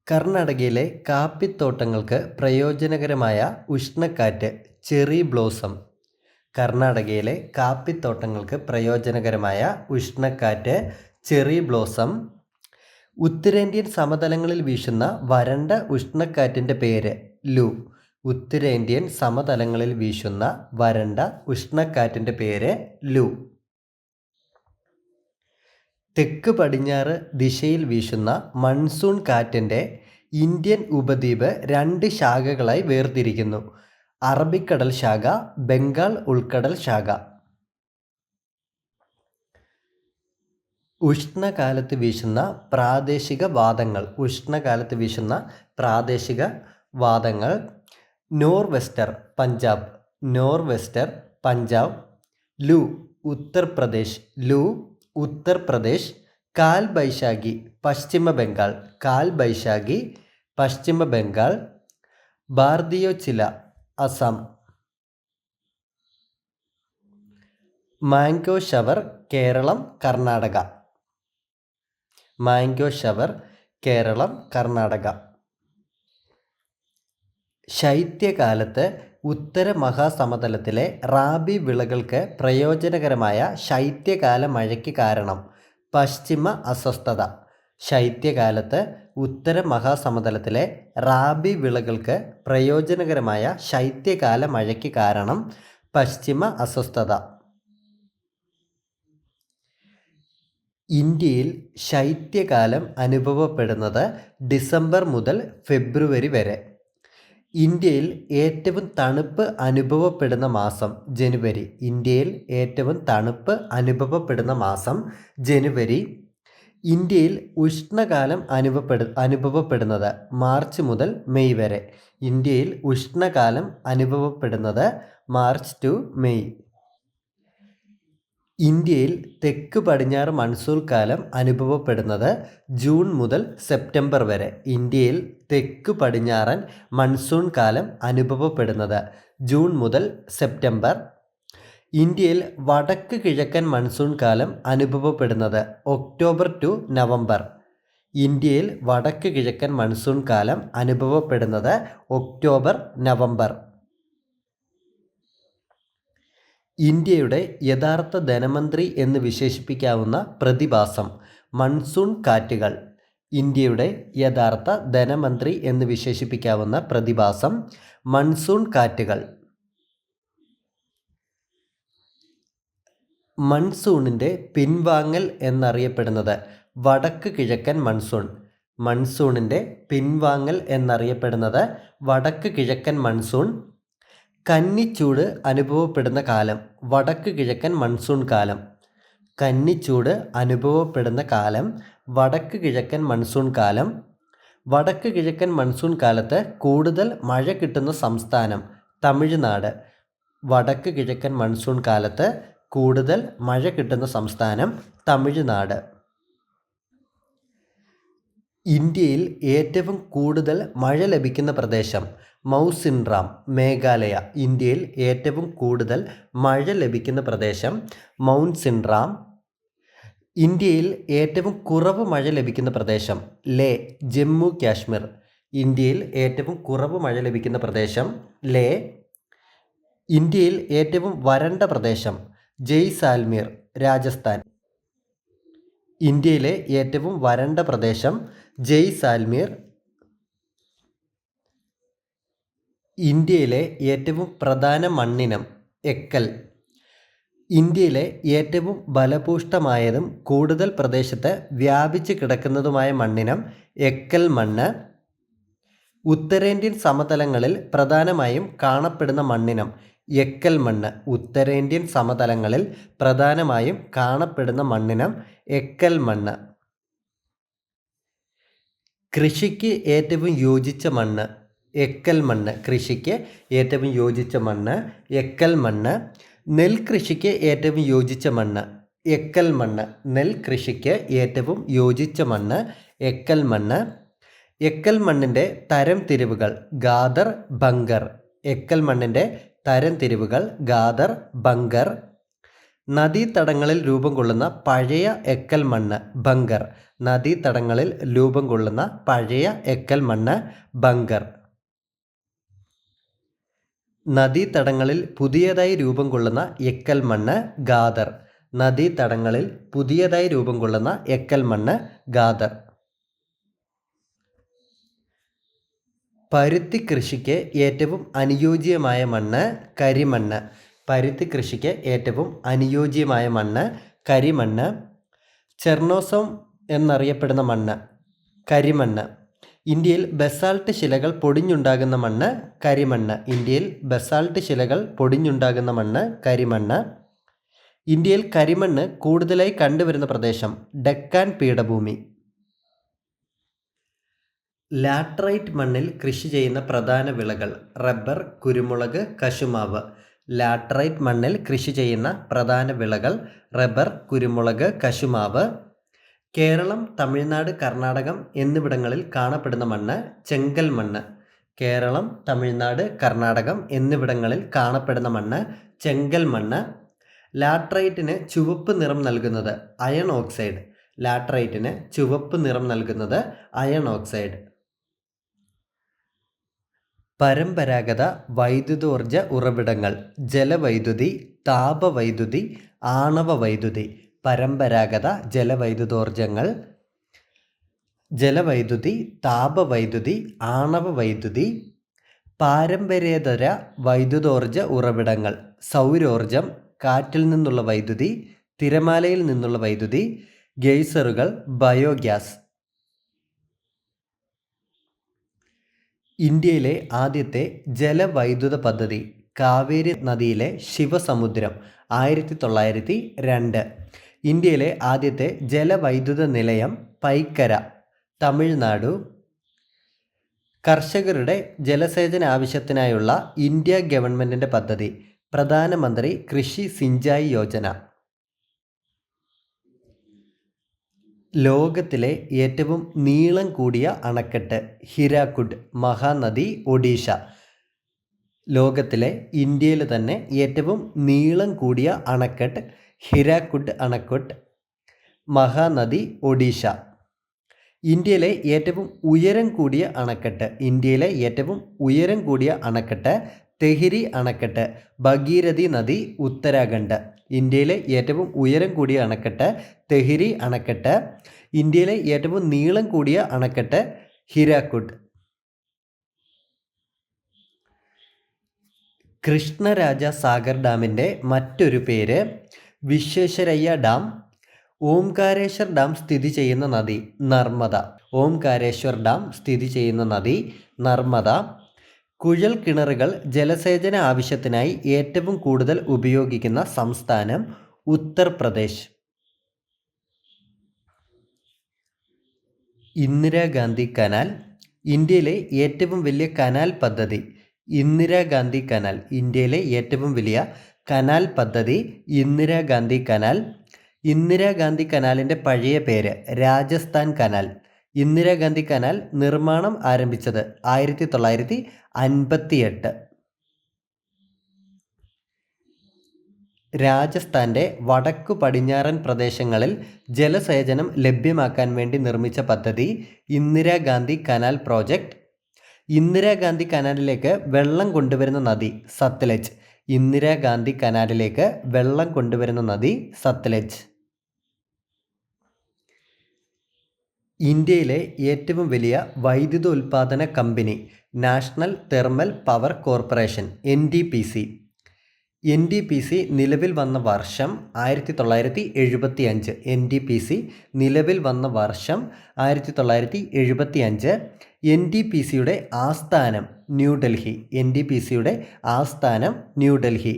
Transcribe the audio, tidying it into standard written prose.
കർണാടകയിലെ കാപ്പിത്തോട്ടങ്ങൾക്ക് പ്രയോജനകരമായ ഉഷ്ണക്കാറ്റ് cherry blossom. കർണാടകയിലെ കാപ്പിത്തോട്ടങ്ങൾക്ക് പ്രയോജനകരമായ ഉഷ്ണക്കാറ്റ് ചെറി ബ്ലോസം. ഉത്തരേന്ത്യൻ സമതലങ്ങളിൽ വീശുന്ന വരണ്ട ഉഷ്ണക്കാറ്റിൻ്റെ പേര് ലു. ഉത്തരേന്ത്യൻ സമതലങ്ങളിൽ വീശുന്ന വരണ്ട ഉഷ്ണക്കാറ്റിൻ്റെ പേര് ലു. തെക്ക് പടിഞ്ഞാറ് ദിശയിൽ വീശുന്ന മൺസൂൺ കാറ്റിൻ്റെ ഇന്ത്യൻ ഉപദ്വീപ് രണ്ട് ശാഖകളായി വേർതിരിക്കുന്നു. അറബിക്കടൽ ശാഖ, ബംഗാൾ ഉൾക്കടൽ ശാഖ. ഉഷ്ണകാലത്ത് വീശുന്ന പ്രാദേശിക വാദങ്ങൾ. ഉഷ്ണകാലത്ത് വീശുന്ന പ്രാദേശിക വാദങ്ങൾ. നോർവെസ്റ്റർ പഞ്ചാബ്. നോർവെസ്റ്റർ പഞ്ചാബ്. ലു ഉത്തർപ്രദേശ്. ലു ഉത്തർപ്രദേശ്. കാൽ ബൈശാഖി പശ്ചിമ ബംഗാൾ. കാൽ ബൈശാഖി പശ്ചിമ ബംഗാൾ. ബാർദിയോ ചില Assam. Mango shower Keralam Karnataka. Mango shower Keralam Karnataka. ശൈത്യകാലത്ത് ഉത്തര മഹാസമതലത്തിലെ റാബി വിളകൾക്ക് പ്രയോജനകരമായ ശൈത്യകാല മഴയ്ക്ക് കാരണം പശ്ചിമ അസ്വസ്ഥത. ശൈത്യകാലത്ത് ഉത്തര മഹാസമതലത്തിലെ റാബി വിളകൾക്ക് പ്രയോജനകരമായ ശൈത്യകാല മഴയ്ക്ക് കാരണം പശ്ചിമ അസ്വസ്ഥത. ഇന്ത്യയിൽ ശൈത്യകാലം അനുഭവപ്പെടുന്നത് ഡിസംബർ മുതൽ ഫെബ്രുവരി വരെ. ഇന്ത്യയിൽ ഏറ്റവും തണുപ്പ് അനുഭവപ്പെടുന്ന മാസം ജനുവരി. ഇന്ത്യയിൽ ഏറ്റവും തണുപ്പ് അനുഭവപ്പെടുന്ന മാസം ജനുവരി. ഇന്ത്യയിൽ ഉഷ്ണകാലം അനുഭവപ്പെടുന്നത് മാർച്ച് മുതൽ മെയ് വരെ. ഇന്ത്യയിൽ ഉഷ്ണകാലം അനുഭവപ്പെടുന്നത് മാർച്ച് ടു മെയ്. ഇന്ത്യയിൽ തെക്ക് പടിഞ്ഞാറ് മൺസൂൺ കാലം അനുഭവപ്പെടുന്നത് ജൂൺ മുതൽ സെപ്റ്റംബർ വരെ. ഇന്ത്യയിൽ തെക്ക് പടിഞ്ഞാറൻ മൺസൂൺ കാലം അനുഭവപ്പെടുന്നത് ജൂൺ മുതൽ സെപ്റ്റംബർ. ഇന്ത്യയിൽ വടക്ക് കിഴക്കൻ മൺസൂൺ കാലം അനുഭവപ്പെടുന്നത് ഒക്ടോബർ ടു നവംബർ. ഇന്ത്യയിൽ വടക്ക് കിഴക്കൻ മൺസൂൺ കാലം അനുഭവപ്പെടുന്നത് ഒക്ടോബർ നവംബർ. ഇന്ത്യയുടെ യഥാർത്ഥ ധനമന്ത്രി എന്ന് വിശേഷിപ്പിക്കാവുന്ന പ്രതിഭാസം മൺസൂൺ കാറ്റുകൾ. ഇന്ത്യയുടെ യഥാർത്ഥ ധനമന്ത്രി എന്ന് വിശേഷിപ്പിക്കാവുന്ന പ്രതിഭാസം മൺസൂൺ കാറ്റുകൾ. മൺസൂണിൻ്റെ പിൻവാങ്ങൽ എന്നറിയപ്പെടുന്നത് വടക്ക് കിഴക്കൻ മൺസൂൺ. മൺസൂണിൻ്റെ പിൻവാങ്ങൽ എന്നറിയപ്പെടുന്നത് വടക്ക് കിഴക്കൻ മൺസൂൺ. കന്നിച്ചൂട് അനുഭവപ്പെടുന്ന കാലം വടക്ക് കിഴക്കൻ മൺസൂൺ കാലം. കന്നിച്ചൂട് അനുഭവപ്പെടുന്ന കാലം വടക്ക് കിഴക്കൻ മൺസൂൺ കാലം. വടക്ക് കിഴക്കൻ മൺസൂൺ കാലത്ത് കൂടുതൽ മഴ കിട്ടുന്ന സംസ്ഥാനം തമിഴ്നാട്. വടക്ക് കിഴക്കൻ മൺസൂൺ കാലത്ത് കൂടുതൽ മഴ കിട്ടുന്ന സംസ്ഥാനം തമിഴ്നാട്. ഇന്ത്യയിൽ ഏറ്റവും കൂടുതൽ മഴ ലഭിക്കുന്ന പ്രദേശം മൗസിൻറാം മേഘാലയ. ഇന്ത്യയിൽ ഏറ്റവും കൂടുതൽ മഴ ലഭിക്കുന്ന പ്രദേശം മൗണ്ട് സിൻറാം. ഇന്ത്യയിൽ ഏറ്റവും കുറവ് മഴ ലഭിക്കുന്ന പ്രദേശം ലേ ജമ്മു കാശ്മീർ. ഇന്ത്യയിൽ ഏറ്റവും കുറവ് മഴ ലഭിക്കുന്ന പ്രദേശം ലേ. ഇന്ത്യയിൽ ഏറ്റവും വരണ്ട പ്രദേശം ജയ്സാൽമീർ രാജസ്ഥാൻ. ഇന്ത്യയിലെ ഏറ്റവും വരണ്ട പ്രദേശം ജയ്സാൽമീർ. ഇന്ത്യയിലെ ഏറ്റവും പ്രധാന മണ്ണിനം എക്കൽ. ഇന്ത്യയിലെ ഏറ്റവും ഫലഭൂയിഷ്ഠമായതും കൂടുതൽ പ്രദേശത്ത് വ്യാപിച്ച് കിടക്കുന്നതുമായ മണ്ണിനം എക്കൽ മണ്ണ്. ഉത്തരേന്ത്യൻ സമതലങ്ങളിൽ പ്രധാനമായും കാണപ്പെടുന്ന മണ്ണിനം എക്കൽ മണ്ണ്. ഉത്തരേന്ത്യൻ സമതലങ്ങളിൽ പ്രധാനമായും കാണപ്പെടുന്ന മണ്ണിനം എക്കൽ മണ്ണ്. കൃഷിക്ക് ഏറ്റവും യോജിച്ച മണ്ണ് എക്കൽ മണ്ണ്. കൃഷിക്ക് ഏറ്റവും യോജിച്ച മണ്ണ് എക്കൽ മണ്ണ്. നെൽകൃഷിക്ക് ഏറ്റവും യോജിച്ച മണ്ണ് എക്കൽ മണ്ണ്. നെൽകൃഷിക്ക് ഏറ്റവും യോജിച്ച മണ്ണ് എക്കൽ മണ്ണ്. എക്കൽ മണ്ണിൻ്റെ തരം തിരിവുകൾ ഗാദർ, ബങ്കർ. എക്കൽ മണ്ണിൻ്റെ തരം തിരിവുകൾ ഗാദർ, ബങ്കർ. നദീതടങ്ങളിൽ രൂപം കൊള്ളുന്ന പഴയ എക്കൽ മണ്ണ് ബങ്കർ. നദീതടങ്ങളിൽ രൂപം കൊള്ളുന്ന പഴയ എക്കൽ മണ്ണ് ബങ്കർ. നദീതടങ്ങളിൽ പുതിയതായി രൂപം കൊള്ളുന്ന എക്കൽ മണ്ണ് ഗാദർ. നദീതടങ്ങളിൽ പുതിയതായി രൂപം കൊള്ളുന്ന എക്കൽ മണ്ണ് ഗാദർ. പരുത്തി കൃഷിക്ക് ഏറ്റവും അനുയോജ്യമായ മണ്ണ് കരിമണ്ണ്. പരുത്തി കൃഷിക്ക് ഏറ്റവും അനുയോജ്യമായ മണ്ണ് കരിമണ്ണ്. ചെർണോസം എന്നറിയപ്പെടുന്ന മണ്ണ് കരിമണ്ണ്. ഇന്ത്യയിൽ ബസാൾട്ട് ശിലകൾ പൊടിഞ്ഞുണ്ടാകുന്ന മണ്ണ് കരിമണ്ണ്. ഇന്ത്യയിൽ ബസാൾട്ട് ശിലകൾ പൊടിഞ്ഞുണ്ടാകുന്ന മണ്ണ് കരിമണ്ണ്. ഇന്ത്യയിൽ കരിമണ്ണ് കൂടുതലായി കണ്ടുവരുന്ന പ്രദേശം ഡെക്കാൻ പീഠഭൂമി. ലാറ്ററൈറ്റ് മണ്ണിൽ കൃഷി ചെയ്യുന്ന പ്രധാന വിളകൾ റബ്ബർ, കുരുമുളക്, കശുമാവ്. ലാറ്ററൈറ്റ് മണ്ണിൽ കൃഷി ചെയ്യുന്ന പ്രധാന വിളകൾ റബ്ബർ, കുരുമുളക്, കശുമാവ്. കേരളം, തമിഴ്നാട്, കർണാടകം എന്നിവിടങ്ങളിൽ കാണപ്പെടുന്ന മണ്ണ് ചെങ്കൽ മണ്ണ്. കേരളം, തമിഴ്നാട്, കർണാടകം എന്നിവിടങ്ങളിൽ കാണപ്പെടുന്ന മണ്ണ് ചെങ്കൽ മണ്ണ്. ലാറ്ററൈറ്റിന് ചുവപ്പ് നിറം നൽകുന്നത് അയൺ ഓക്സൈഡ്. ലാറ്ററൈറ്റിന് ചുവപ്പ് നിറം നൽകുന്നത് അയൺ ഓക്സൈഡ്. പരമ്പരാഗത വൈദ്യുതോർജ ഉറവിടങ്ങൾ ജലവൈദ്യുതി, താപവൈദ്യുതി, ആണവ വൈദ്യുതി. പരമ്പരാഗത ജലവൈദ്യുതോർജങ്ങൾ ജലവൈദ്യുതി, താപവൈദ്യുതി, ആണവ വൈദ്യുതി. പാരമ്പര്യേതര വൈദ്യുതോർജ ഉറവിടങ്ങൾ സൗരോർജം, കാറ്റിൽ നിന്നുള്ള വൈദ്യുതി, തിരമാലയിൽ നിന്നുള്ള വൈദ്യുതി, ഗെയ്സറുകൾ, ബയോഗ്യാസ്. ഇന്ത്യയിലെ ആദ്യത്തെ ജലവൈദ്യുത പദ്ധതി കാവേരി നദിയിലെ ശിവസമുദ്രം 1902. ഇന്ത്യയിലെ ആദ്യത്തെ ജലവൈദ്യുത നിലയം പൈക്കര, തമിഴ്നാടു. കർഷകരുടെ ജലസേചന ആവശ്യത്തിനായുള്ള ഇന്ത്യ ഗവൺമെൻറ്റിൻ്റെ പദ്ധതി പ്രധാനമന്ത്രി കൃഷി സിഞ്ചായി യോജന. ലോകത്തിലെ ഏറ്റവും നീളം കൂടിയ അണക്കെട്ട് ഹിരാക്കുഡ്, മഹാനദി, ഒഡീഷ. ലോകത്തിലെ ഇന്ത്യയിൽ തന്നെ ഏറ്റവും നീളം കൂടിയ അണക്കെട്ട് ഹിരാക്കുഡ് അണക്കെട്ട്, മഹാനദി, ഒഡീഷ. ഇന്ത്യയിലെ ഏറ്റവും ഉയരം കൂടിയ അണക്കെട്ട് ഇന്ത്യയിലെ ഏറ്റവും ഉയരം കൂടിയ അണക്കെട്ട് തെഹിരി അണക്കെട്ട്, ഭഗീരഥി നദി, ഉത്തരാഖണ്ഡ്. ഇന്ത്യയിലെ ഏറ്റവും ഉയരം കൂടിയ അണക്കെട്ട് തെഹിരി അണക്കെട്ട്. ഇന്ത്യയിലെ ഏറ്റവും നീളം കൂടിയ അണക്കെട്ട് ഹിരാക്കുഡ്. കൃഷ്ണരാജ സാഗർ ഡാമിൻ്റെ മറ്റൊരു പേര് വിശ്വേശ്വരയ്യ ഡാം. ഓംകാരേശ്വർ ഡാം സ്ഥിതി ചെയ്യുന്ന നദി നർമ്മദ. ഓംകാരേശ്വർ ഡാം സ്ഥിതി ചെയ്യുന്ന നദി നർമ്മദ. കുഴൽ കിണറുകൾ ജലസേചന ആവശ്യത്തിനായി ഏറ്റവും കൂടുതൽ ഉപയോഗിക്കുന്ന സംസ്ഥാനം ഉത്തർപ്രദേശ്. ഇന്ദിരാഗാന്ധി കനാൽ. ഇന്ത്യയിലെ ഏറ്റവും വലിയ കനാൽ പദ്ധതി ഇന്ദിരാഗാന്ധി കനാൽ. ഇന്ത്യയിലെ ഏറ്റവും വലിയ കനാൽ പദ്ധതി ഇന്ദിരാഗാന്ധി കനാൽ. ഇന്ദിരാഗാന്ധി കനാലിൻ്റെ പഴയ പേര് രാജസ്ഥാൻ കനാൽ. ഇന്ദിരാഗാന്ധി കനാൽ നിർമ്മാണം ആരംഭിച്ചത് 1958. രാജസ്ഥാൻ്റെ വടക്കു പടിഞ്ഞാറൻ പ്രദേശങ്ങളിൽ ജലസേചനം ലഭ്യമാക്കാൻ വേണ്ടി നിർമ്മിച്ച പദ്ധതി ഇന്ദിരാഗാന്ധി കനാൽ പ്രോജക്റ്റ്. ഇന്ദിരാഗാന്ധി കനാലിലേക്ക് വെള്ളം കൊണ്ടുവരുന്ന നദി സത്ലജ്. ഇന്ദിരാഗാന്ധി കനാലിലേക്ക് വെള്ളം കൊണ്ടുവരുന്ന നദി സത്ലജ്. ഇന്ത്യയിലെ ഏറ്റവും വലിയ വൈദ്യുത ഉൽപ്പാദന company national thermal power corporation NTPC. NTPC നിലവിൽ വന്ന വർഷം 1975. NTPC നിലവിൽ വന്ന വർഷം 1975. NTPCയുടെ ആസ്ഥാനം ന്യൂഡൽഹി. NTPCയുടെ ആസ്ഥാനം ന്യൂഡൽഹി.